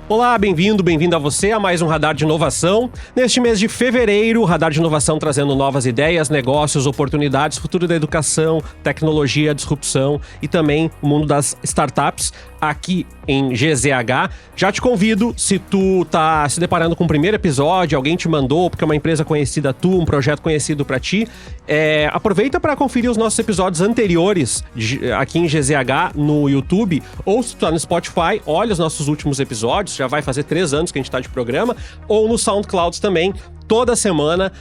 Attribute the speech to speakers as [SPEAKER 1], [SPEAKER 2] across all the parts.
[SPEAKER 1] Olá, bem-vindo a você a mais um Radar de Inovação. Neste mês de fevereiro, o Radar de Inovação trazendo novas ideias, negócios, oportunidades, futuro da educação, tecnologia, disrupção e também o mundo das startups aqui em GZH. Já te convido, se tu tá se deparando com o primeiro episódio, alguém te mandou, porque é uma empresa conhecida um projeto conhecido para ti, aproveita para conferir os nossos episódios anteriores aqui em GZH no YouTube, ou se tu tá no Spotify, olha os nossos últimos episódios, já vai fazer 3 anos que a gente tá de programa, ou no SoundCloud também, toda semana,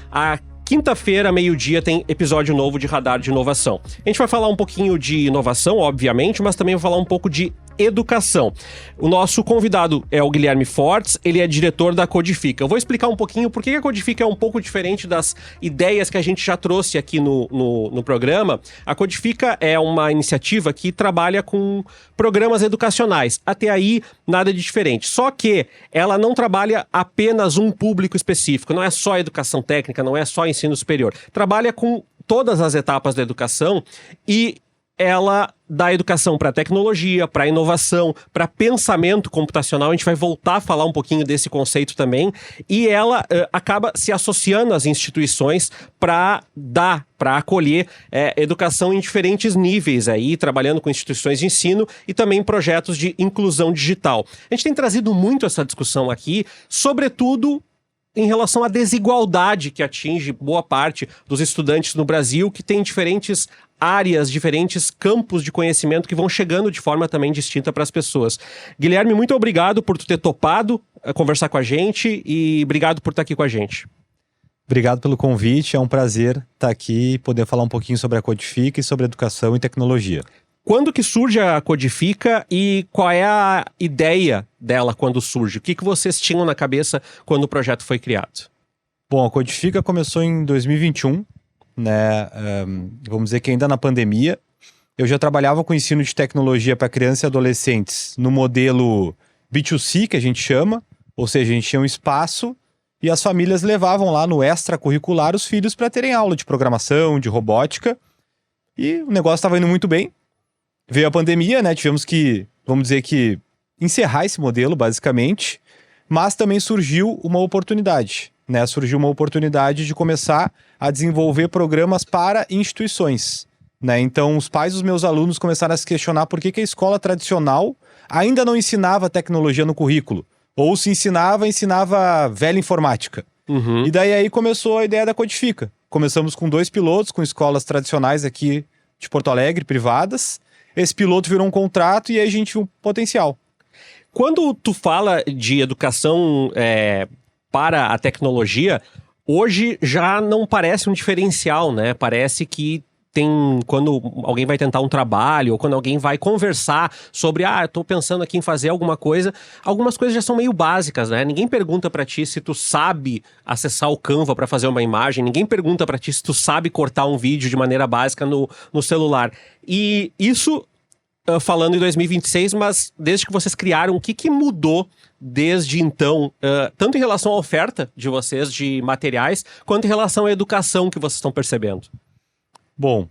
[SPEAKER 1] quinta-feira, meio-dia, tem episódio novo de Radar de Inovação. A gente vai falar um pouquinho de inovação, obviamente, mas também vai falar um pouco de educação. O nosso convidado é o Guilherme Fortes, ele é diretor da Codifica. Eu vou explicar um pouquinho por que a Codifica é um pouco diferente das ideias que a gente já trouxe aqui no programa. A Codifica é uma iniciativa que trabalha com programas educacionais. Até aí, nada de diferente. Só que ela não trabalha apenas um público específico. Não é só educação técnica, não é só ensino superior. Trabalha com todas as etapas da educação e ela dá educação para tecnologia, para inovação, para pensamento computacional. A gente vai voltar a falar um pouquinho desse conceito também. E ela acaba se associando às instituições para acolher educação em diferentes níveis, aí, trabalhando com instituições de ensino e também projetos de inclusão digital. A gente tem trazido muito essa discussão aqui, sobretudo em relação à desigualdade que atinge boa parte dos estudantes no Brasil, que tem diferentes áreas, diferentes campos de conhecimento que vão chegando de forma também distinta para as pessoas. Guilherme, muito obrigado por tu ter topado conversar com a gente e obrigado por estar aqui com a gente.
[SPEAKER 2] Obrigado pelo convite, é um prazer estar aqui e poder falar um pouquinho sobre a Codifica e sobre educação e tecnologia.
[SPEAKER 1] Quando que surge a Codifica e qual é a ideia dela quando surge? O que vocês tinham na cabeça quando o projeto foi criado?
[SPEAKER 2] Bom, a Codifica começou em 2021, né? Vamos dizer que ainda na pandemia. Eu já trabalhava com ensino de tecnologia para crianças e adolescentes no modelo B2C, que a gente chama, ou seja, a gente tinha um espaço e as famílias levavam lá no extracurricular os filhos para terem aula de programação, de robótica, e o negócio estava indo muito bem. Veio a pandemia, né? Tivemos que, vamos dizer que, encerrar esse modelo, basicamente, mas também surgiu uma oportunidade, né? Surgiu uma oportunidade de começar a desenvolver programas para instituições, né? Então, os pais dos meus alunos começaram a se questionar por que a escola tradicional ainda não ensinava tecnologia no currículo, ou se ensinava velha informática.
[SPEAKER 1] Uhum.
[SPEAKER 2] E daí aí começou a ideia da Codifica. Começamos com 2 pilotos, com escolas tradicionais aqui de Porto Alegre, privadas. Esse piloto virou um contrato e aí a gente viu um potencial.
[SPEAKER 1] Quando tu fala de educação para a tecnologia, hoje já não parece um diferencial, né? Parece que quando alguém vai tentar um trabalho ou quando alguém vai conversar sobre, eu tô pensando aqui em fazer alguma coisa, algumas coisas já são meio básicas, né? Ninguém pergunta pra ti se tu sabe acessar o Canva pra fazer uma imagem, ninguém pergunta pra ti se tu sabe cortar um vídeo de maneira básica no celular. E isso, falando em 2026, mas desde que vocês criaram, o que mudou desde então, tanto em relação à oferta de vocês de materiais, quanto em relação à educação que vocês estão percebendo?
[SPEAKER 2] Bom,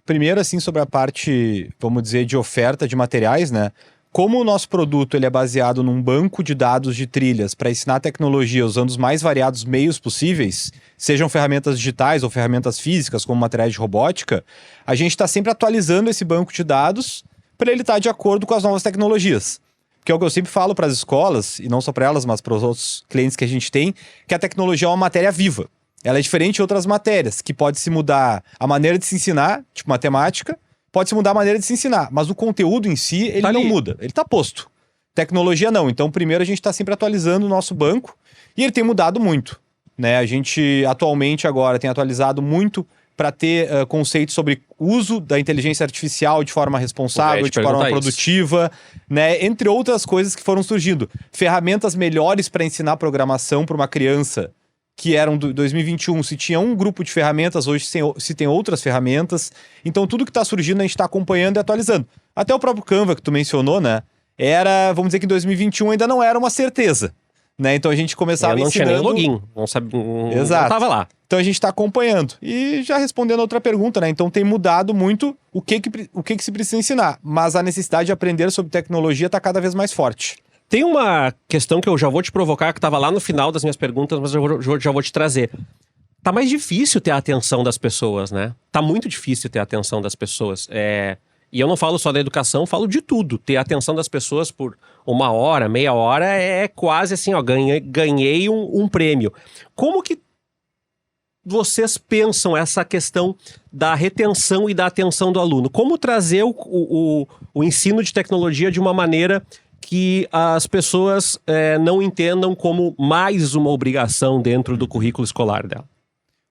[SPEAKER 2] primeiro assim sobre a parte, vamos dizer, de oferta de materiais, né? Como o nosso produto ele é baseado num banco de dados de trilhas para ensinar tecnologia usando os mais variados meios possíveis, sejam ferramentas digitais ou ferramentas físicas, como materiais de robótica, a gente está sempre atualizando esse banco de dados para ele estar de acordo com as novas tecnologias. Que é o que eu sempre falo para as escolas, e não só para elas, mas para os outros clientes que a gente tem, que a tecnologia é uma matéria viva. Ela é diferente de outras matérias, que pode se mudar a maneira de se ensinar, tipo matemática, pode se mudar a maneira de se ensinar, mas o conteúdo em si, ele não muda, ele está posto. Tecnologia não, então primeiro a gente está sempre atualizando o nosso banco, e ele tem mudado muito, né? A gente atualmente agora tem atualizado muito para ter conceitos sobre uso da inteligência artificial de forma responsável, de forma produtiva, né? Entre outras coisas que foram surgindo. Ferramentas melhores para ensinar programação para uma criança, que eram do 2021, se tinha um grupo de ferramentas, hoje se tem outras ferramentas. Então tudo que está surgindo a gente está acompanhando e atualizando. Até o próprio Canva que tu mencionou, né? Vamos dizer que em 2021 ainda não era uma certeza, né? Então a gente começava ensinando...
[SPEAKER 1] Não tinha nem login, não sabia,
[SPEAKER 2] Exato.
[SPEAKER 1] Não tava lá.
[SPEAKER 2] Então a gente está acompanhando. E já respondendo a outra pergunta, né? Então tem mudado muito o que se precisa ensinar. Mas a necessidade de aprender sobre tecnologia está cada vez mais forte.
[SPEAKER 1] Tem uma questão que eu já vou te provocar, que estava lá no final das minhas perguntas, mas já vou te trazer. Tá mais difícil ter a atenção das pessoas, né? Tá muito difícil ter a atenção das pessoas. E eu não falo só da educação, falo de tudo. Ter a atenção das pessoas por 1 hora, meia hora é quase assim, ó, ganhei um prêmio. Como que vocês pensam essa questão da retenção e da atenção do aluno? Como trazer o ensino de tecnologia de uma maneira que as pessoas não entendam como mais uma obrigação dentro do currículo escolar dela?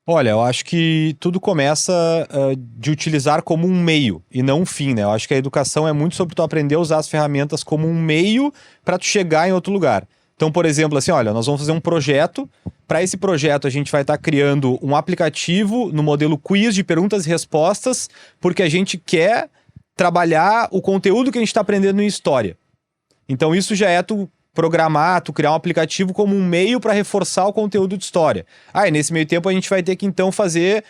[SPEAKER 2] Olha, eu acho que tudo começa de utilizar como um meio e não um fim, né? Eu acho que a educação é muito sobre tu aprender a usar as ferramentas como um meio para tu chegar em outro lugar. Então, por exemplo, assim, olha, nós vamos fazer um projeto. Para esse projeto, a gente vai estar criando um aplicativo no modelo quiz de perguntas e respostas, porque a gente quer trabalhar o conteúdo que a gente está aprendendo em história. Então, isso já é tu programar, tu criar um aplicativo como um meio para reforçar o conteúdo de história. E nesse meio tempo a gente vai ter que então fazer,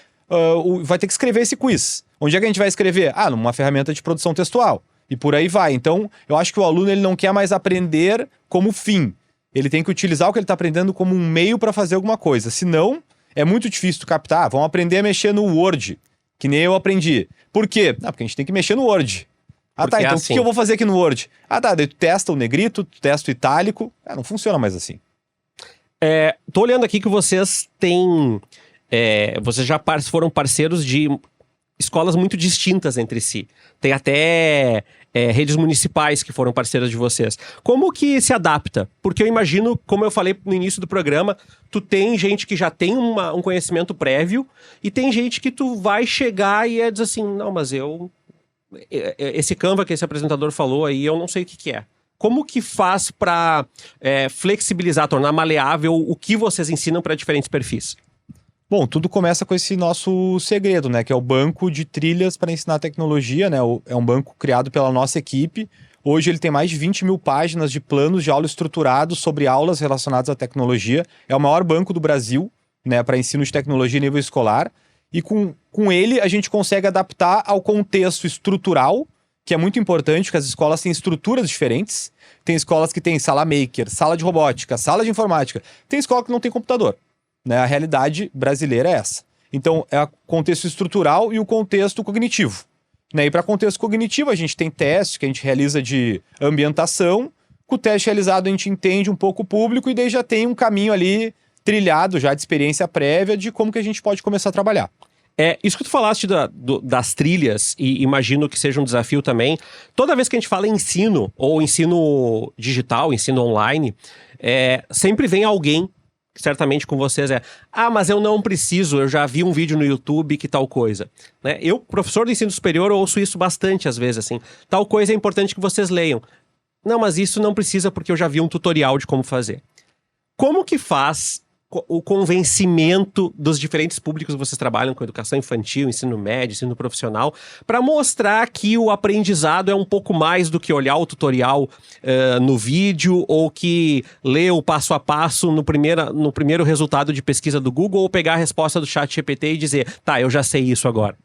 [SPEAKER 2] vai ter que escrever esse quiz. Onde é que a gente vai escrever? Numa ferramenta de produção textual. E por aí vai. Então, eu acho que o aluno ele não quer mais aprender como fim. Ele tem que utilizar o que ele está aprendendo como um meio para fazer alguma coisa. Senão, é muito difícil tu captar. Vamos aprender a mexer no Word, que nem eu aprendi. Por quê? Porque a gente tem que mexer no Word. Então o que eu vou fazer aqui no Word? Daí tu testa o negrito, tu testa o itálico. Não funciona mais assim.
[SPEAKER 1] Tô olhando aqui que vocês têm... vocês já foram parceiros de escolas muito distintas entre si. Tem até redes municipais que foram parceiras de vocês. Como que se adapta? Porque eu imagino, como eu falei no início do programa, tu tem gente que já tem um conhecimento prévio e tem gente que tu vai chegar e diz assim, não, mas esse Canva que esse apresentador falou aí, eu não sei o que é. Como que faz para flexibilizar, tornar maleável o que vocês ensinam para diferentes perfis?
[SPEAKER 2] Bom, tudo começa com esse nosso segredo, né? Que é o banco de trilhas para ensinar tecnologia, né? É um banco criado pela nossa equipe. Hoje ele tem mais de 20 mil páginas de planos de aula estruturados sobre aulas relacionadas à tecnologia. É o maior banco do Brasil, né? Para ensino de tecnologia em nível escolar. E com ele a gente consegue adaptar ao contexto estrutural, que é muito importante, porque as escolas têm estruturas diferentes. Tem escolas que têm sala maker, sala de robótica, sala de informática. Tem escola que não tem computador, né? A realidade brasileira é essa. Então, é o contexto estrutural e o contexto cognitivo, né? E para contexto cognitivo, a gente tem teste que a gente realiza de ambientação. Com o teste realizado, a gente entende um pouco o público e daí já tem um caminho ali trilhado, já de experiência prévia, de como que a gente pode começar a trabalhar.
[SPEAKER 1] Isso que tu falaste das trilhas, e imagino que seja um desafio também. Toda vez que a gente fala em ensino, ou ensino digital, ensino online, sempre vem alguém, certamente com vocês, mas eu não preciso, eu já vi um vídeo no YouTube que tal coisa. Né? Eu, professor de ensino superior, ouço isso bastante às vezes, assim, tal coisa é importante que vocês leiam. Não, mas isso não precisa porque eu já vi um tutorial de como fazer. Como que faz o convencimento dos diferentes públicos que vocês trabalham com educação infantil, ensino médio, ensino profissional, para mostrar que o aprendizado é um pouco mais do que olhar o tutorial no vídeo ou que ler o passo a passo no primeiro resultado de pesquisa do Google ou pegar a resposta do ChatGPT e dizer, eu já sei isso agora?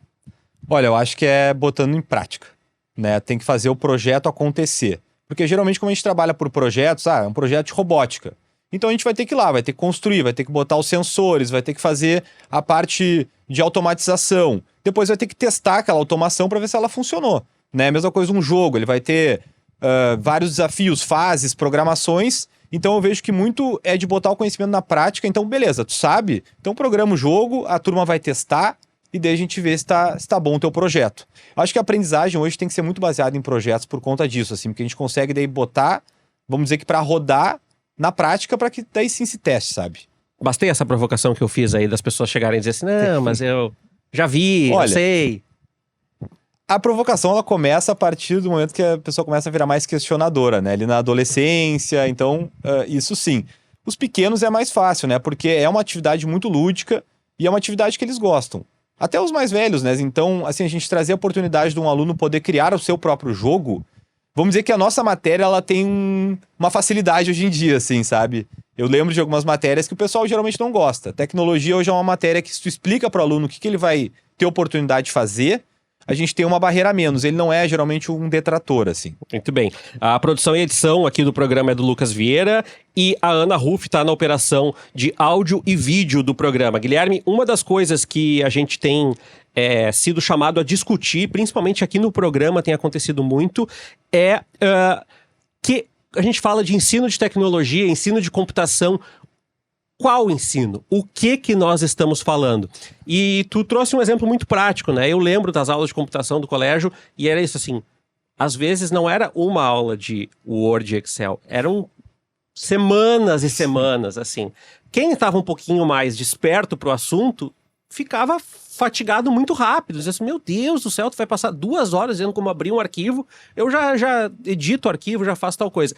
[SPEAKER 2] Olha, eu acho que é botando em prática, né? Tem que fazer o projeto acontecer. Porque geralmente como a gente trabalha por projetos, é um projeto de robótica. Então a gente vai ter que ir lá, vai ter que construir, vai ter que botar os sensores, vai ter que fazer a parte de automatização. Depois vai ter que testar aquela automação para ver se ela funcionou, né? A mesma coisa um jogo, ele vai ter vários desafios, fases, programações. Então eu vejo que muito é de botar o conhecimento na prática. Então beleza, tu sabe? Então programa o jogo, a turma vai testar e daí a gente vê se tá bom o teu projeto. Eu acho que a aprendizagem hoje tem que ser muito baseada em projetos por conta disso, assim, porque a gente consegue daí botar, vamos dizer que para rodar na prática, para que daí sim se teste, sabe?
[SPEAKER 1] Bastei essa provocação que eu fiz aí das pessoas chegarem e dizer assim, não, mas eu já vi, eu sei.
[SPEAKER 2] A provocação, ela começa a partir do momento que a pessoa começa a virar mais questionadora, né? Ali na adolescência, então, isso sim. Os pequenos é mais fácil, né? Porque é uma atividade muito lúdica e é uma atividade que eles gostam. Até os mais velhos, né? Então, assim, a gente trazer a oportunidade de um aluno poder criar o seu próprio jogo. Vamos dizer que a nossa matéria, ela tem uma facilidade hoje em dia, assim, sabe? Eu lembro de algumas matérias que o pessoal geralmente não gosta. Tecnologia hoje é uma matéria que se tu explica para o aluno o que ele vai ter oportunidade de fazer, a gente tem uma barreira a menos. Ele não é geralmente um detrator, assim.
[SPEAKER 1] Muito bem. A produção e edição aqui do programa é do Lucas Vieira e a Ana Ruff está na operação de áudio e vídeo do programa. Guilherme, uma das coisas que a gente tem sido chamado a discutir, principalmente aqui no programa tem acontecido muito, é que a gente fala de ensino de tecnologia, ensino de computação. Qual ensino? O que nós estamos falando? E tu trouxe um exemplo muito prático, né? Eu lembro das aulas de computação do colégio e era isso assim, às vezes não era uma aula de Word e Excel, eram semanas e semanas, assim. Quem estava um pouquinho mais desperto pro assunto, ficava fatigado muito rápido. Dizia assim, meu Deus do céu, tu vai passar 2 horas dizendo como abrir um arquivo, eu já edito o arquivo, já faço tal coisa.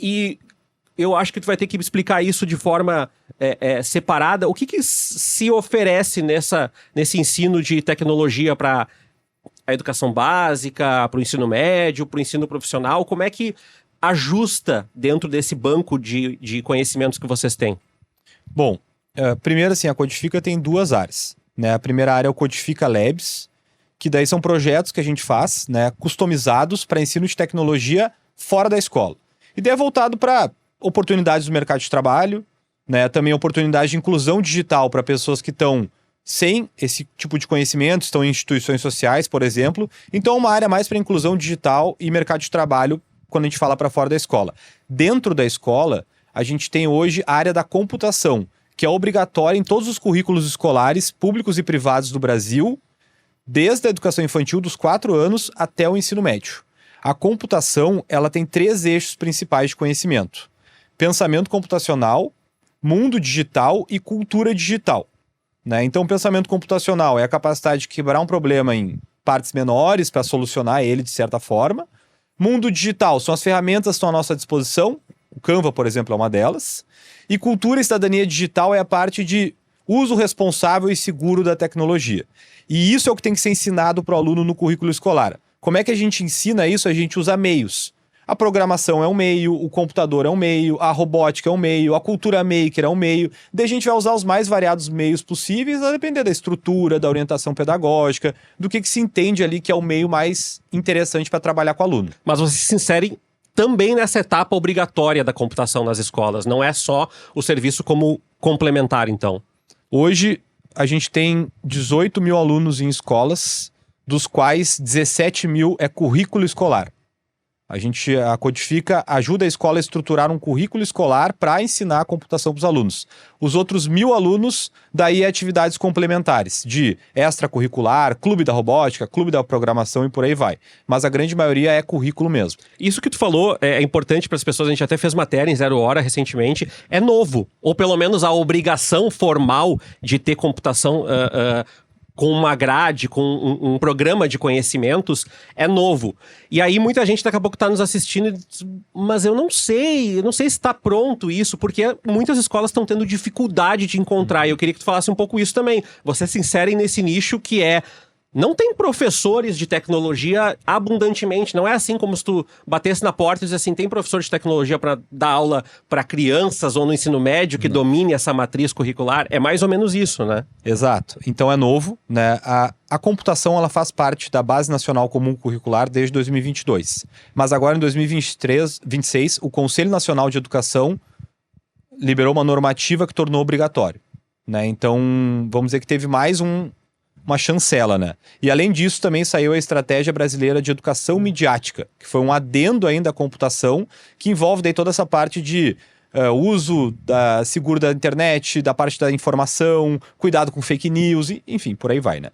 [SPEAKER 1] E eu acho que tu vai ter que explicar isso de forma separada. O que se oferece nesse ensino de tecnologia para a educação básica, para o ensino médio, para o ensino profissional? Como é que ajusta dentro desse banco de conhecimentos que vocês têm?
[SPEAKER 2] Bom, primeiro assim, a Codifica tem 2 áreas, né? A primeira área é o Codifica Labs, que daí são projetos que a gente faz, né, customizados para ensino de tecnologia fora da escola. E daí é voltado para oportunidades do mercado de trabalho, né? Também oportunidades de inclusão digital para pessoas que estão sem esse tipo de conhecimento, estão em instituições sociais, por exemplo. Então é uma área mais para inclusão digital e mercado de trabalho quando a gente fala para fora da escola. Dentro da escola, a gente tem hoje a área da computação, que é obrigatória em todos os currículos escolares, públicos e privados do Brasil, desde a educação infantil dos 4 anos até o ensino médio. A computação, ela tem 3 eixos principais de conhecimento: pensamento computacional, mundo digital e cultura digital, né? Então, pensamento computacional é a capacidade de quebrar um problema em partes menores para solucionar ele de certa forma. Mundo digital são as ferramentas que estão à nossa disposição. O Canva, por exemplo, é uma delas. E cultura e cidadania digital é a parte de uso responsável e seguro da tecnologia. E isso é o que tem que ser ensinado para o aluno no currículo escolar. Como é que a gente ensina isso? A gente usa meios. A programação é um meio, o computador é um meio, a robótica é um meio, a cultura maker é um meio. Daí a gente vai usar os mais variados meios possíveis, a depender da estrutura, da orientação pedagógica, do que se entende ali que é o meio mais interessante para trabalhar com o aluno.
[SPEAKER 1] Mas vocês se inserem também nessa etapa obrigatória da computação nas escolas, não é só o serviço como complementar, então?
[SPEAKER 2] Hoje, a gente tem 18 mil alunos em escolas, dos quais 17 mil é currículo escolar. A Codifica ajuda a escola a estruturar um currículo escolar para ensinar a computação para os alunos. Os outros 1.000 alunos, daí atividades complementares, de extracurricular, clube da robótica, clube da programação e por aí vai. Mas a grande maioria é currículo mesmo.
[SPEAKER 1] Isso que tu falou é importante para as pessoas, a gente até fez matéria em 0 Hora recentemente, é novo. Ou pelo menos a obrigação formal de ter computação com uma grade, com um programa de conhecimentos, é novo. E aí muita gente daqui a pouco está nos assistindo e diz, mas eu não sei se está pronto isso, porque muitas escolas estão tendo dificuldade de encontrar. E eu queria que tu falasse um pouco isso também. Vocês se inserem nesse nicho que não tem professores de tecnologia abundantemente. Não é assim como se tu batesse na porta e dizesse assim, tem professor de tecnologia para dar aula para crianças ou no ensino médio que domine essa matriz curricular? É mais ou menos isso, né?
[SPEAKER 2] Exato. Então é novo, né? A computação ela faz parte da Base Nacional Comum Curricular desde 2022. Mas agora em 2026, o Conselho Nacional de Educação liberou uma normativa que tornou obrigatório, né? Então, vamos dizer que teve mais uma chancela, né? E além disso, também saiu a Estratégia Brasileira de Educação Midiática, que foi um adendo ainda à computação, que envolve daí toda essa parte de uso seguro da internet, da parte da informação, cuidado com fake news, enfim, por aí vai, né?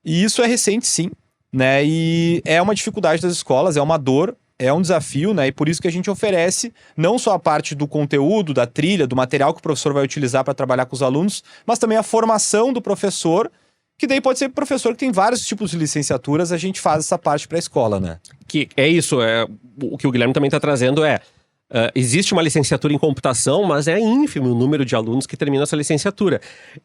[SPEAKER 2] E isso é recente, sim, né? E é uma dificuldade das escolas, é uma dor, é um desafio, né? E por isso que a gente oferece não só a parte do conteúdo, da trilha, do material que o professor vai utilizar para trabalhar com os alunos, mas também a formação do professor, que daí pode ser professor que tem vários tipos de licenciaturas, a gente faz essa parte para a escola, né?
[SPEAKER 1] Que é isso, o que o Guilherme também está trazendo existe uma licenciatura em computação, mas é ínfimo o número de alunos que terminam essa licenciatura.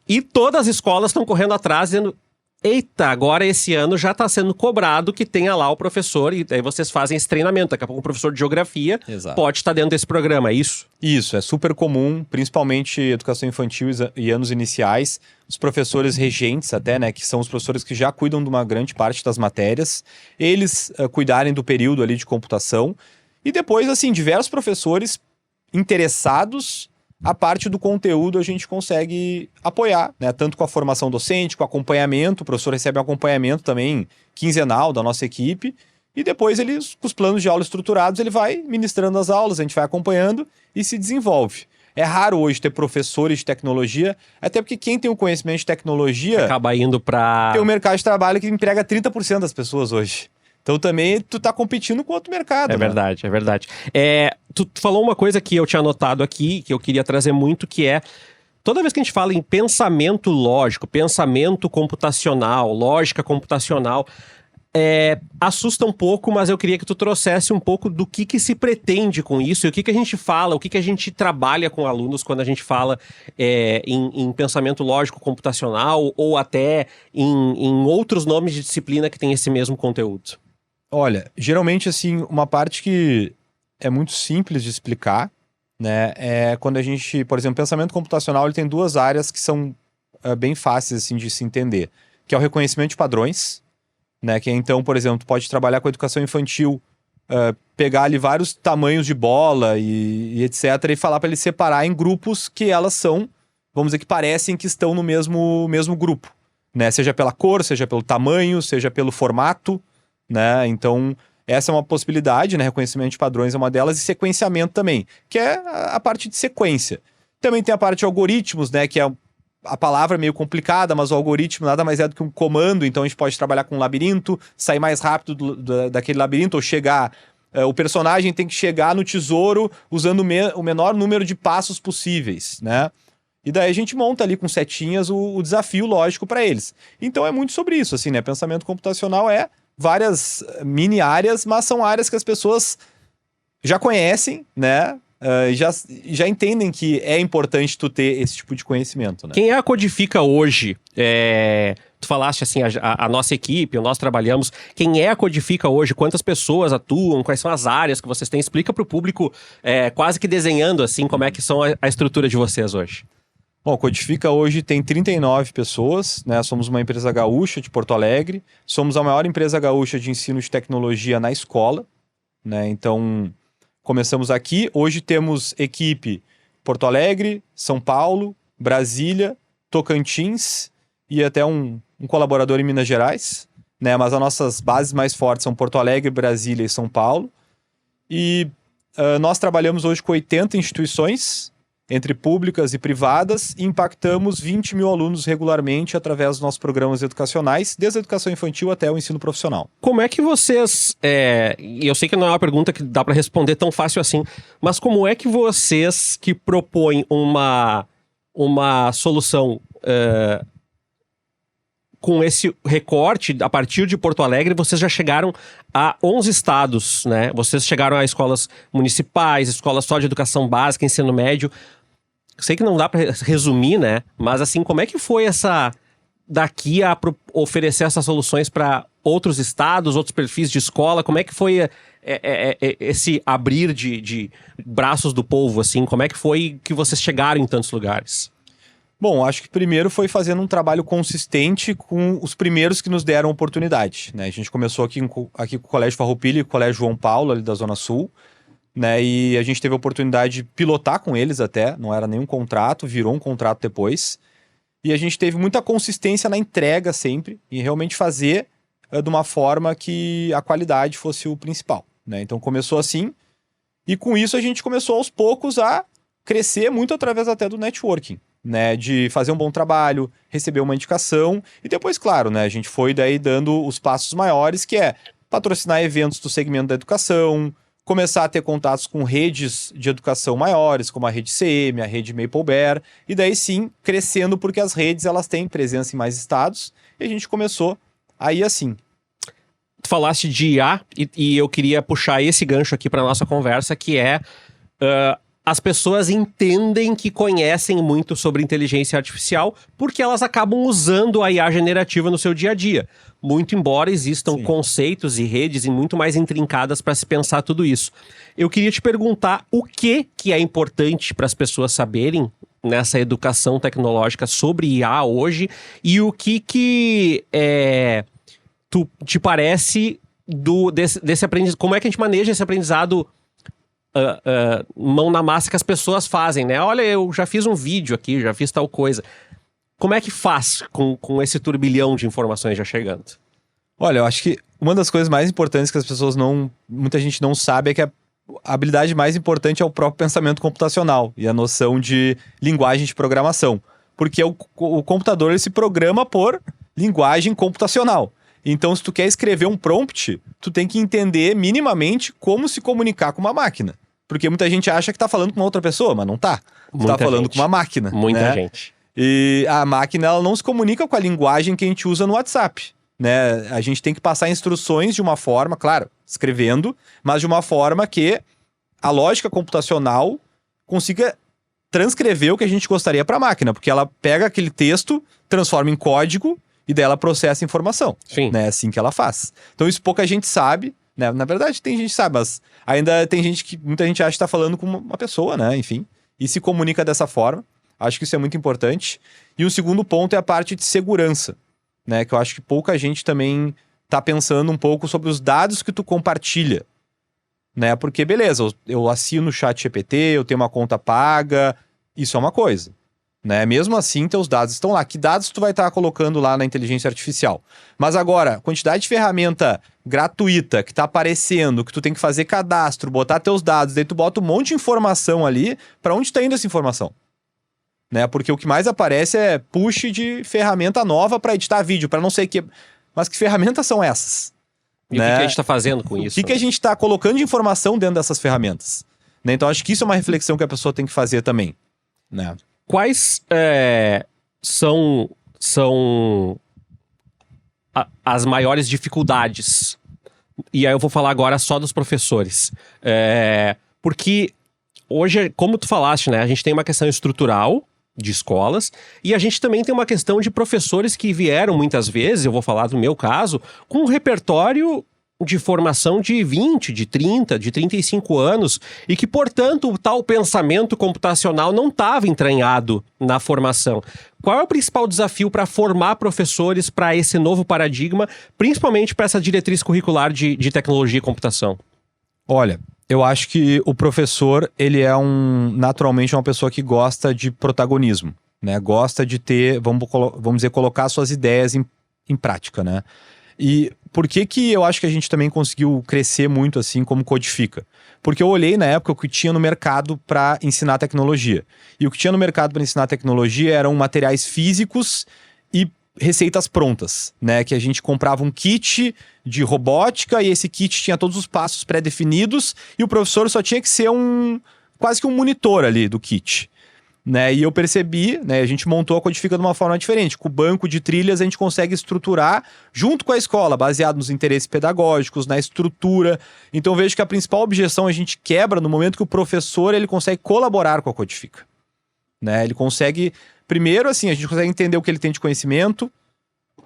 [SPEAKER 1] E todas as escolas estão correndo atrás dizendo, eita, agora esse ano já está sendo cobrado que tenha lá o professor, e aí vocês fazem esse treinamento. Daqui a pouco o professor de geografia pode estar dentro desse programa, é isso?
[SPEAKER 2] Isso, é super comum, principalmente educação infantil e anos iniciais, os professores regentes até, né, que são os professores que já cuidam de uma grande parte das matérias, eles cuidarem do período ali de computação, e depois, assim, diversos professores interessados, a parte do conteúdo a gente consegue apoiar, né? Tanto com a formação docente, com acompanhamento, o professor recebe um acompanhamento também quinzenal da nossa equipe, e depois ele, com os planos de aula estruturados, ele vai ministrando as aulas, a gente vai acompanhando e se desenvolve. É raro hoje ter professores de tecnologia, até porque quem tem o conhecimento de tecnologia
[SPEAKER 1] acaba indo para
[SPEAKER 2] tem um mercado de trabalho que emprega 30% das pessoas hoje. Então também tu tá competindo com outro mercado.
[SPEAKER 1] É verdade, é verdade. Tu falou uma coisa que eu tinha anotado aqui, que eu queria trazer muito, que é toda vez que a gente fala em pensamento lógico, pensamento computacional, lógica computacional, assusta um pouco, mas eu queria que tu trouxesse um pouco do que se pretende com isso e o que a gente fala, o que a gente trabalha com alunos quando a gente fala em pensamento lógico computacional ou até em outros nomes de disciplina que tem esse mesmo conteúdo.
[SPEAKER 2] Olha, geralmente, assim, uma parte que é muito simples de explicar, né, é quando a gente, por exemplo, pensamento computacional, ele tem duas áreas que são bem fáceis, assim, de se entender, que é o reconhecimento de padrões, né, que então, por exemplo, tu pode trabalhar com a educação infantil, pegar ali vários tamanhos de bola e etc, e falar para ele separar em grupos que elas são, vamos dizer, que parecem que estão no mesmo grupo, né, seja pela cor, seja pelo tamanho, seja pelo formato, né? Então, essa é uma possibilidade, né? Reconhecimento de padrões é uma delas, e sequenciamento também, que é a parte de sequência. Também tem a parte de algoritmos, né? Que é a palavra meio complicada, mas o algoritmo nada mais é do que um comando, então a gente pode trabalhar com um labirinto, sair mais rápido daquele labirinto, ou chegar... o personagem tem que chegar no tesouro usando o menor número de passos possíveis, né? E daí a gente monta ali com setinhas o desafio lógico para eles. Então é muito sobre isso, assim, né? Pensamento computacional é várias mini áreas, mas são áreas que as pessoas já conhecem, né? Já entendem que é importante tu ter esse tipo de conhecimento, né?
[SPEAKER 1] Quem é a Codifica hoje? Tu falaste assim, a nossa equipe, nós trabalhamos. Quem é a Codifica hoje? Quantas pessoas atuam? Quais são as áreas que vocês têm? Explica para o público, quase que desenhando assim, como é que são a estrutura de vocês hoje.
[SPEAKER 2] Bom, a Codifica hoje tem 39 pessoas, né? Somos uma empresa gaúcha de Porto Alegre, somos a maior empresa gaúcha de ensino de tecnologia na escola, né? Então, começamos aqui, hoje temos equipe Porto Alegre, São Paulo, Brasília, Tocantins e até um colaborador em Minas Gerais, né? Mas as nossas bases mais fortes são Porto Alegre, Brasília e São Paulo. E nós trabalhamos hoje com 80 instituições, entre públicas e privadas, e impactamos 20 mil alunos regularmente através dos nossos programas educacionais, desde a educação infantil até o ensino profissional.
[SPEAKER 1] Como é que vocês, e eu sei que não é uma pergunta que dá para responder tão fácil assim, mas como é que vocês que propõem uma solução com esse recorte, a partir de Porto Alegre, vocês já chegaram a 11 estados, né? Vocês chegaram a escolas municipais, escolas só de educação básica, ensino médio. Sei que não dá para resumir, né? Mas assim, como é que foi daqui a oferecer essas soluções para outros estados, outros perfis de escola? Como é que foi esse abrir de braços do povo, assim? Como é que foi que vocês chegaram em tantos lugares?
[SPEAKER 2] Bom, acho que primeiro foi fazendo um trabalho consistente com os primeiros que nos deram oportunidade, né? A gente começou aqui com o Colégio Farroupilha e com o Colégio João Paulo, ali da Zona Sul, né? E a gente teve a oportunidade de pilotar com eles até, não era nenhum contrato, virou um contrato depois. E a gente teve muita consistência na entrega sempre, e realmente fazer de uma forma que a qualidade fosse o principal, né? Então começou assim, e com isso a gente começou aos poucos a crescer muito através até do networking, né, de fazer um bom trabalho, receber uma indicação, e depois, claro, né, a gente foi daí dando os passos maiores, que é patrocinar eventos do segmento da educação, começar a ter contatos com redes de educação maiores, como a rede CM, a rede Maple Bear, e daí sim, crescendo, porque as redes elas têm presença em mais estados, e a gente começou aí assim.
[SPEAKER 1] Tu falaste de IA, e eu queria puxar esse gancho aqui para nossa conversa, que é as pessoas entendem que conhecem muito sobre inteligência artificial porque elas acabam usando a IA generativa no seu dia a dia. Muito embora existam conceitos e redes muito mais intrincadas para se pensar tudo isso. Eu queria te perguntar o que é importante para as pessoas saberem nessa educação tecnológica sobre IA hoje e o que te parece desse aprendizado, como é que a gente maneja esse aprendizado mão na massa que as pessoas fazem, né? Olha, eu já fiz um vídeo aqui, já fiz tal coisa. Como é que faz com esse turbilhão de informações já chegando?
[SPEAKER 2] Olha, eu acho que uma das coisas mais importantes que as pessoas muita gente não sabe é que a habilidade mais importante é o próprio pensamento computacional e a noção de linguagem de programação. Porque o computador ele se programa por linguagem computacional. Então, se tu quer escrever um prompt, tu tem que entender minimamente como se comunicar com uma máquina. Porque muita gente acha que tá falando com uma outra pessoa, mas não tá. Tu tá falando com uma máquina.
[SPEAKER 1] Muita gente.
[SPEAKER 2] E a máquina, ela não se comunica com a linguagem que a gente usa no WhatsApp, né? A gente tem que passar instruções de uma forma, claro, escrevendo, mas de uma forma que a lógica computacional consiga transcrever o que a gente gostaria para a máquina, porque ela pega aquele texto, transforma em código e daí ela processa a informação.
[SPEAKER 1] Sim.
[SPEAKER 2] Né? É assim que ela faz. Então isso pouca gente sabe, né? Na verdade tem gente que sabe, mas ainda tem muita gente acha que está falando com uma pessoa, né? Enfim, e se comunica dessa forma. Acho que isso é muito importante. E o segundo ponto é a parte de segurança, né? Que eu acho que pouca gente também tá pensando um pouco sobre os dados que tu compartilha, né? Porque, beleza, eu assino o ChatGPT, eu tenho uma conta paga, isso é uma coisa, né? Mesmo assim, teus dados estão lá. Que dados tu vai estar colocando lá na inteligência artificial? Mas agora, a quantidade de ferramenta gratuita que tá aparecendo, que tu tem que fazer cadastro, botar teus dados, daí tu bota um monte de informação ali, para onde tá indo essa informação? Né? Porque o que mais aparece é push de ferramenta nova para editar vídeo, para não sei o que. Mas que ferramentas são essas?
[SPEAKER 1] E
[SPEAKER 2] né?
[SPEAKER 1] o que a gente está fazendo com isso?
[SPEAKER 2] O que a gente está colocando de informação dentro dessas ferramentas? Né? Então acho que isso é uma reflexão que a pessoa tem que fazer também. Né?
[SPEAKER 1] Quais são as maiores dificuldades? E aí eu vou falar agora só dos professores. Porque hoje, como tu falaste, né? A gente tem uma questão estrutural de escolas, e a gente também tem uma questão de professores que vieram muitas vezes, eu vou falar do meu caso, com um repertório de formação de 20, de 30, de 35 anos, e que, portanto, o tal pensamento computacional não estava entranhado na formação. Qual é o principal desafio para formar professores para esse novo paradigma, principalmente para essa diretriz curricular de tecnologia e computação?
[SPEAKER 2] Olha, eu acho que o professor, ele é naturalmente uma pessoa que gosta de protagonismo, né? Gosta de ter, vamos dizer, colocar suas ideias em prática, né? E por que eu acho que a gente também conseguiu crescer muito assim como Codifica? Porque eu olhei na época o que tinha no mercado para ensinar tecnologia. E o que tinha no mercado para ensinar tecnologia eram materiais físicos e receitas prontas, né? Que a gente comprava um kit de robótica e esse kit tinha todos os passos pré-definidos e o professor só tinha que ser quase que um monitor ali do kit, né? E eu percebi, né? A gente montou a Codifica de uma forma diferente. Com o banco de trilhas a gente consegue estruturar junto com a escola, baseado nos interesses pedagógicos, na estrutura. Então eu vejo que a principal objeção a gente quebra no momento que o professor ele consegue colaborar com a Codifica, né? Ele consegue, primeiro assim, a gente consegue entender o que ele tem de conhecimento,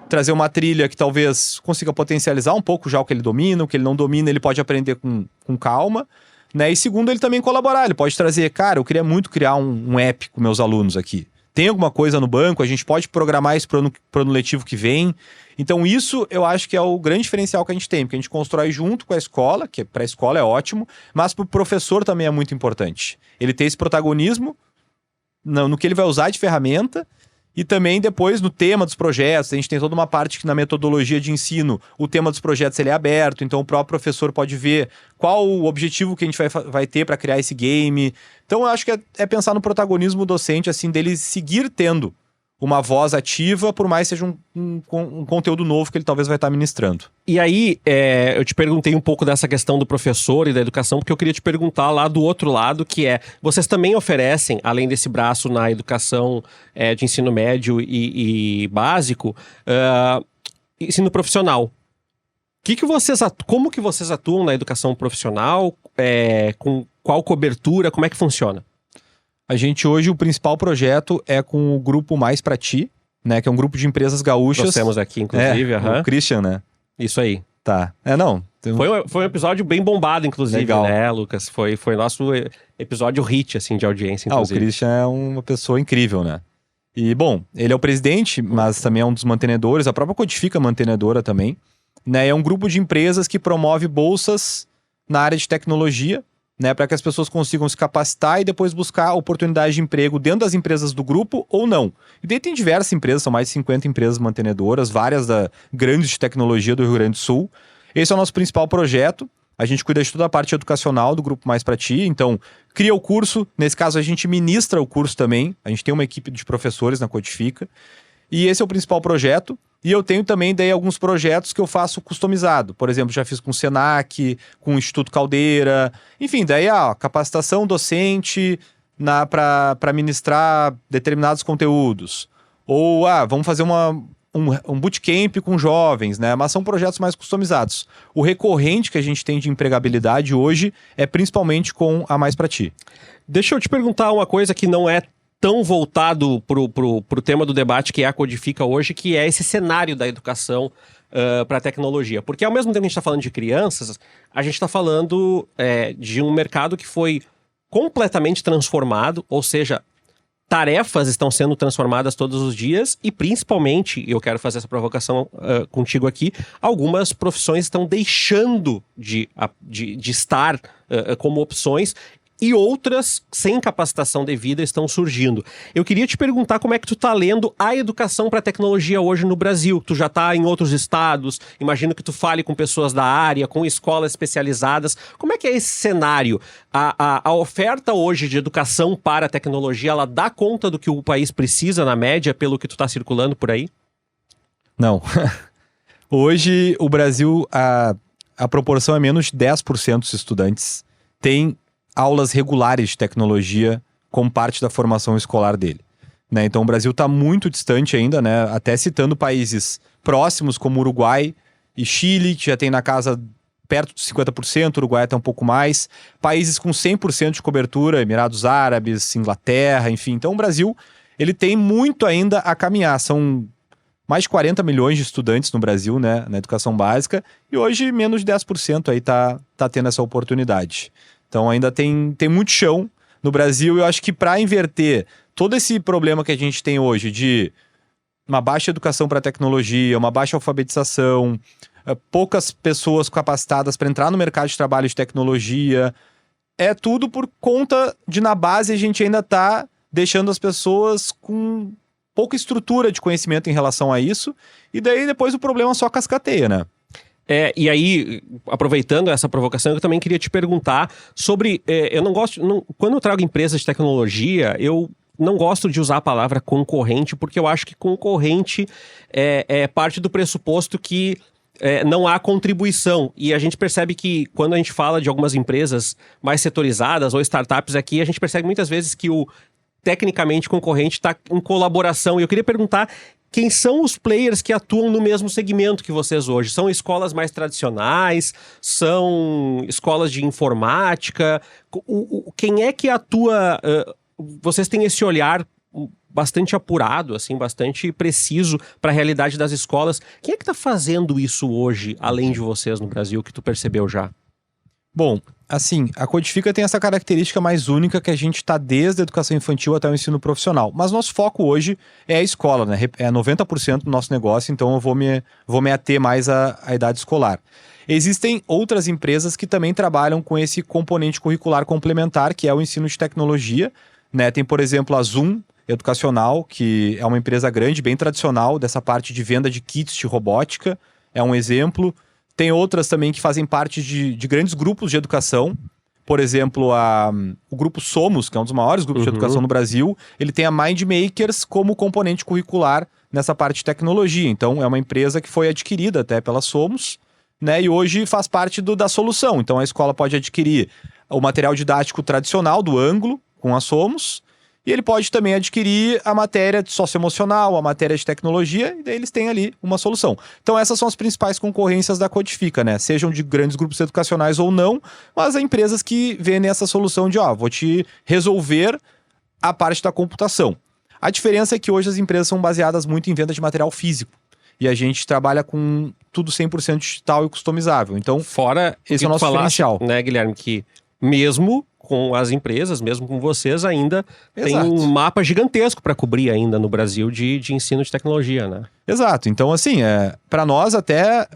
[SPEAKER 2] trazer uma trilha que talvez consiga potencializar um pouco já o que ele domina, o que ele não domina ele pode aprender com calma, né? E segundo, ele também colaborar, ele pode trazer, cara, eu queria muito criar um app com meus alunos aqui. Tem alguma coisa no banco, a gente pode programar isso pro ano letivo que vem. Então isso eu acho que é o grande diferencial que a gente tem, porque a gente constrói junto com a escola, que para a escola é ótimo, mas para o professor também é muito importante. Ele ter esse protagonismo no que ele vai usar de ferramenta e também depois no tema dos projetos. A gente tem toda uma parte que na metodologia de ensino o tema dos projetos ele é aberto, então o próprio professor pode ver qual o objetivo que a gente vai ter para criar esse game. Então eu acho que é pensar no protagonismo docente, assim, dele seguir tendo uma voz ativa, por mais seja um conteúdo novo que ele talvez vai estar ministrando.
[SPEAKER 1] E aí, eu te perguntei um pouco dessa questão do professor e da educação, porque eu queria te perguntar lá do outro lado, que vocês também oferecem, além desse braço na educação de ensino médio e básico, ensino profissional. Como que vocês atuam na educação profissional? Com qual cobertura? Como é que funciona?
[SPEAKER 2] A gente hoje, o principal projeto é com o grupo Mais Pra Ti, né? Que é um grupo de empresas gaúchas.
[SPEAKER 1] Nós temos aqui, inclusive.
[SPEAKER 2] O Christian, né?
[SPEAKER 1] Isso aí.
[SPEAKER 2] Tá.
[SPEAKER 1] Foi um episódio bem bombado, inclusive,
[SPEAKER 2] Legal.
[SPEAKER 1] né, Lucas? Foi nosso episódio hit, assim, de audiência, inclusive.
[SPEAKER 2] O Christian é uma pessoa incrível, né? E, bom, ele é o presidente, mas também é um dos mantenedores. A própria Codifica é mantenedora também. Né? É um grupo de empresas que promove bolsas na área de tecnologia, né? Para que as pessoas consigam se capacitar e depois buscar oportunidades de emprego dentro das empresas do grupo ou não. E daí tem diversas empresas, são mais de 50 empresas mantenedoras, várias grandes de tecnologia do Rio Grande do Sul. Esse é o nosso principal projeto. A gente cuida de toda a parte educacional do Grupo Mais Pra Ti, então cria o curso, nesse caso a gente ministra o curso também, a gente tem uma equipe de professores na Codifica, e esse é o principal projeto, e eu tenho também daí alguns projetos que eu faço customizado, por exemplo, já fiz com o Senac, com o Instituto Caldeira, enfim, daí capacitação docente para ministrar determinados conteúdos, ou vamos fazer um bootcamp com jovens, né? Mas são projetos mais customizados. O recorrente que a gente tem de empregabilidade hoje é principalmente com a Mais Pra Ti.
[SPEAKER 1] Deixa eu te perguntar uma coisa que não é tão voltado pro tema do debate que é a Codifica hoje, que é esse cenário da educação para a tecnologia. Porque ao mesmo tempo que a gente está falando de crianças, a gente está falando de um mercado que foi completamente transformado, ou seja, tarefas estão sendo transformadas todos os dias e, principalmente, eu quero fazer essa provocação contigo aqui, algumas profissões estão deixando de estar como opções e outras, sem capacitação devida, estão surgindo. Eu queria te perguntar como é que tu tá lendo a educação para tecnologia hoje no Brasil. Tu já tá em outros estados, imagino que tu fale com pessoas da área, com escolas especializadas. Como é que é esse cenário? A oferta hoje de educação para a tecnologia, ela dá conta do que o país precisa, na média, pelo que tu tá circulando por aí?
[SPEAKER 2] Não. Hoje, o Brasil, a proporção é menos de 10% dos estudantes tem aulas regulares de tecnologia como parte da formação escolar dele. Né? Então o Brasil está muito distante ainda, né? Até citando países próximos como Uruguai e Chile, que já tem na casa perto de 50%, Uruguai até um pouco mais. Países com 100% de cobertura, Emirados Árabes, Inglaterra, enfim. Então o Brasil ele tem muito ainda a caminhar. São mais de 40 milhões de estudantes no Brasil, né? Na educação básica, e hoje menos de 10% aí tá tendo essa oportunidade. Então ainda tem muito chão no Brasil. Eu acho que para inverter todo esse problema que a gente tem hoje de uma baixa educação para tecnologia, uma baixa alfabetização, poucas pessoas capacitadas para entrar no mercado de trabalho de tecnologia, é tudo por conta de, na base, a gente ainda está deixando as pessoas com pouca estrutura de conhecimento em relação a isso, e daí depois o problema só cascateia, né?
[SPEAKER 1] E aí, aproveitando essa provocação, eu também queria te perguntar sobre... eu não gosto... quando eu trago empresas de tecnologia, eu não gosto de usar a palavra concorrente, porque eu acho que concorrente é parte do pressuposto que não há contribuição. E a gente percebe que quando a gente fala de algumas empresas mais setorizadas ou startups aqui, a gente percebe muitas vezes que o tecnicamente concorrente está em colaboração. E eu queria perguntar... Quem são os players que atuam no mesmo segmento que vocês hoje? São escolas mais tradicionais? São escolas de informática? Quem é que atua... vocês têm esse olhar bastante apurado, assim, bastante preciso para a realidade das escolas. Quem é que está fazendo isso hoje, além de vocês no Brasil, que tu percebeu já?
[SPEAKER 2] Bom, assim, a Codifica tem essa característica mais única que a gente está desde a educação infantil até o ensino profissional. Mas nosso foco hoje é a escola, né? É 90% do nosso negócio, então eu vou me ater mais à idade escolar. Existem outras empresas que também trabalham com esse componente curricular complementar, que é o ensino de tecnologia, né? Tem, por exemplo, a Zoom Educacional, que é uma empresa grande, bem tradicional, dessa parte de venda de kits de robótica, é um exemplo. Tem outras também que fazem parte de grandes grupos de educação. Por exemplo, o grupo Somos, que é um dos maiores grupos de educação no Brasil, ele tem a Mind Makers como componente curricular nessa parte de tecnologia. Então, é uma empresa que foi adquirida até pela Somos, né? E hoje faz parte da solução. Então, a escola pode adquirir o material didático tradicional do Ângulo, com a Somos, e ele pode também adquirir a matéria de socioemocional, a matéria de tecnologia, e daí eles têm ali uma solução. Então essas são as principais concorrências da Codifica, né? Sejam de grandes grupos educacionais ou não, mas há empresas que vendem essa solução de, vou te resolver a parte da computação. A diferença é que hoje as empresas são baseadas muito em venda de material físico. E a gente trabalha com tudo 100% digital e customizável. Então,
[SPEAKER 1] fora
[SPEAKER 2] esse é o nosso diferencial.
[SPEAKER 1] Né, Guilherme, que mesmo com as empresas, mesmo com vocês, ainda tem um mapa gigantesco para cobrir ainda no Brasil de ensino de tecnologia, né?
[SPEAKER 2] Exato. Então, assim, para nós até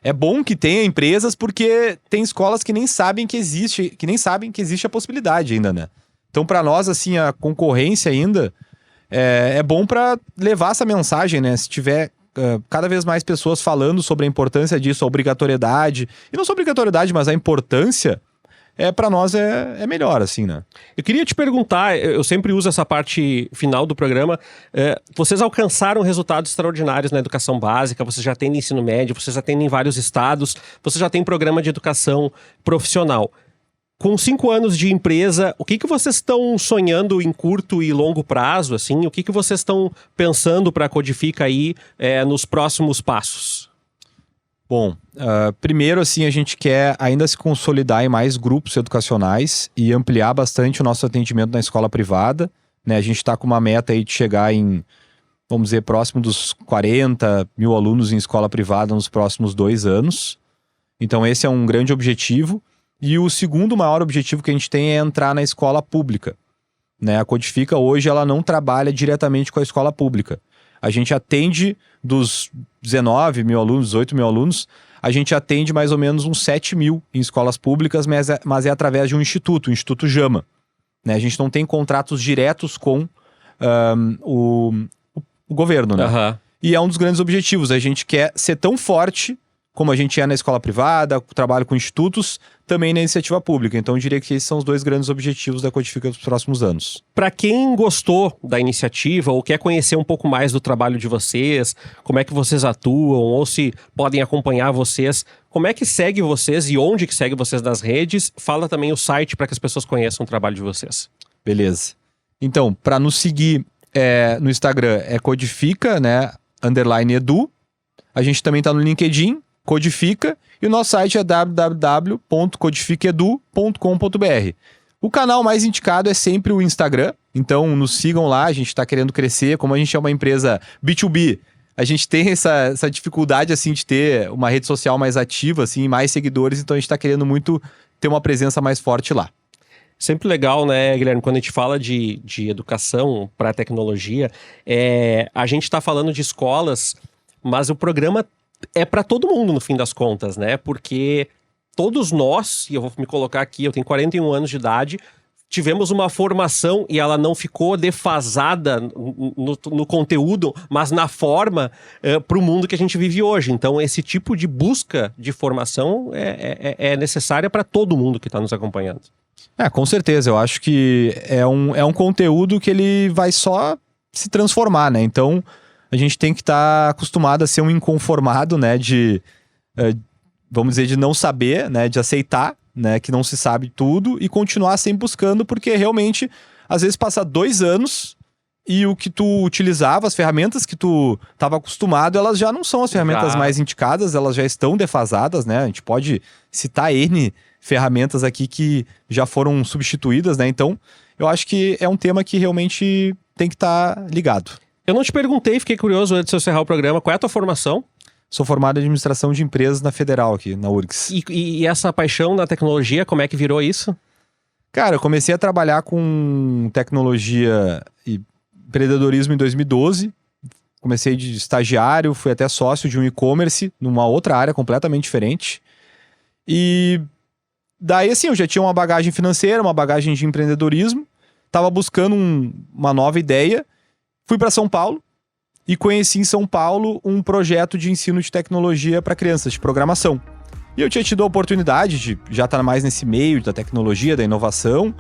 [SPEAKER 2] é bom que tenha empresas, porque tem escolas que nem sabem que existe a possibilidade ainda, né? Então, para nós, assim, a concorrência ainda é bom para levar essa mensagem, né? Se tiver cada vez mais pessoas falando sobre a importância disso, a obrigatoriedade, e não só a obrigatoriedade, mas a importância, para nós é melhor, assim, né?
[SPEAKER 1] Eu queria te perguntar, eu sempre uso essa parte final do programa, vocês alcançaram resultados extraordinários na educação básica, vocês já têm no ensino médio, vocês já têm em vários estados, vocês já têm programa de educação profissional. Com 5 anos de empresa, o que vocês estão sonhando em curto e longo prazo, assim? O que vocês estão pensando para a Codifica aí nos próximos passos?
[SPEAKER 2] Bom, primeiro, assim, a gente quer ainda se consolidar em mais grupos educacionais e ampliar bastante o nosso atendimento na escola privada, né? A gente está com uma meta aí de chegar em, vamos dizer, próximo dos 40 mil alunos em escola privada nos próximos 2 anos. Então esse é um grande objetivo. E o segundo maior objetivo que a gente tem é entrar na escola pública, né? A Codifica hoje ela não trabalha diretamente com a escola pública. A gente atende dos 19 mil alunos, 18 mil alunos, a gente atende mais ou menos uns 7 mil em escolas públicas, mas é através de um instituto, o Instituto Jama, né? A gente não tem contratos diretos com o governo, né?
[SPEAKER 1] Uhum.
[SPEAKER 2] E é um dos grandes objetivos. A gente quer ser tão forte como a gente é na escola privada, trabalho com institutos, também na iniciativa pública. Então eu diria que esses são os 2 grandes objetivos da Codifica dos próximos anos.
[SPEAKER 1] Para quem gostou da iniciativa ou quer conhecer um pouco mais do trabalho de vocês, como é que vocês atuam, ou se podem acompanhar vocês, como é que segue vocês e onde que segue vocês nas redes? Fala também o site para que as pessoas conheçam o trabalho de vocês.
[SPEAKER 2] Beleza. Então, para nos seguir no Instagram é Codifica, né, _edu. A gente também está no LinkedIn, Codifica, e o nosso site é www.codificaedu.com.br. O canal mais indicado é sempre o Instagram, então nos sigam lá, a gente está querendo crescer, como a gente é uma empresa B2B, a gente tem essa dificuldade, assim, de ter uma rede social mais ativa, assim, mais seguidores, então a gente está querendo muito ter uma presença mais forte lá.
[SPEAKER 1] Sempre legal, né, Guilherme, quando a gente fala de educação para tecnologia, a gente está falando de escolas, mas o programa é para todo mundo, no fim das contas, né? Porque todos nós, e eu vou me colocar aqui, eu tenho 41 anos de idade, tivemos uma formação e ela não ficou defasada no conteúdo, mas na forma para o mundo que a gente vive hoje. Então, esse tipo de busca de formação é necessária para todo mundo que está nos acompanhando.
[SPEAKER 2] Com certeza. Eu acho que é um conteúdo que ele vai só se transformar, né? Então, a gente tem que estar acostumado a ser um inconformado, né? Vamos dizer, de não saber, né? De aceitar, né? Que não se sabe tudo e continuar sempre buscando, porque realmente, às vezes, passa 2 anos e o que tu utilizava, as ferramentas que tu estava acostumado, elas já não são as ferramentas mais indicadas, elas já estão defasadas, né? A gente pode citar N ferramentas aqui que já foram substituídas, né? Então, eu acho que é um tema que realmente tem que estar ligado.
[SPEAKER 1] Eu não te perguntei, fiquei curioso antes de eu encerrar o programa, qual é a tua formação?
[SPEAKER 2] Sou formado em administração de empresas na Federal aqui, na URGS.
[SPEAKER 1] E essa paixão na tecnologia, como é que virou isso?
[SPEAKER 2] Cara, eu comecei a trabalhar com tecnologia e empreendedorismo em 2012. Comecei de estagiário, fui até sócio de um e-commerce, numa outra área completamente diferente. E daí, assim, eu já tinha uma bagagem financeira, uma bagagem de empreendedorismo. Tava buscando uma nova ideia. Fui para São Paulo e conheci em São Paulo um projeto de ensino de tecnologia para crianças, de programação. E eu tinha tido a oportunidade de já estar mais nesse meio da tecnologia, da inovação.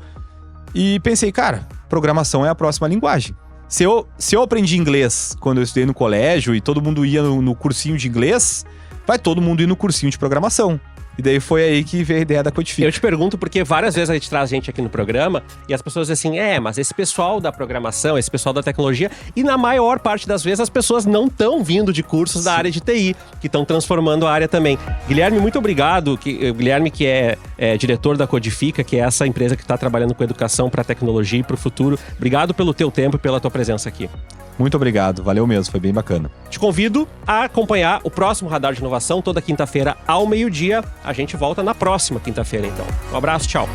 [SPEAKER 2] E pensei, cara, programação é a próxima linguagem. Se eu aprendi inglês quando eu estudei no colégio e todo mundo ia no cursinho de inglês, vai todo mundo ir no cursinho de programação. E daí foi aí que veio a ideia da Codifica.
[SPEAKER 1] Eu te pergunto porque várias vezes a gente traz gente aqui no programa e as pessoas dizem assim, mas esse pessoal da programação, esse pessoal da tecnologia, e na maior parte das vezes as pessoas não estão vindo de cursos da área de TI, que estão transformando a área também. Guilherme, muito obrigado. Guilherme, que é diretor da Codifica, que é essa empresa que está trabalhando com educação para a tecnologia e para o futuro. Obrigado pelo teu tempo e pela tua presença aqui.
[SPEAKER 2] Muito obrigado, valeu mesmo, foi bem bacana.
[SPEAKER 1] Te convido a acompanhar o próximo Radar de Inovação, toda quinta-feira ao meio-dia. A gente volta na próxima quinta-feira, então. Um abraço, tchau.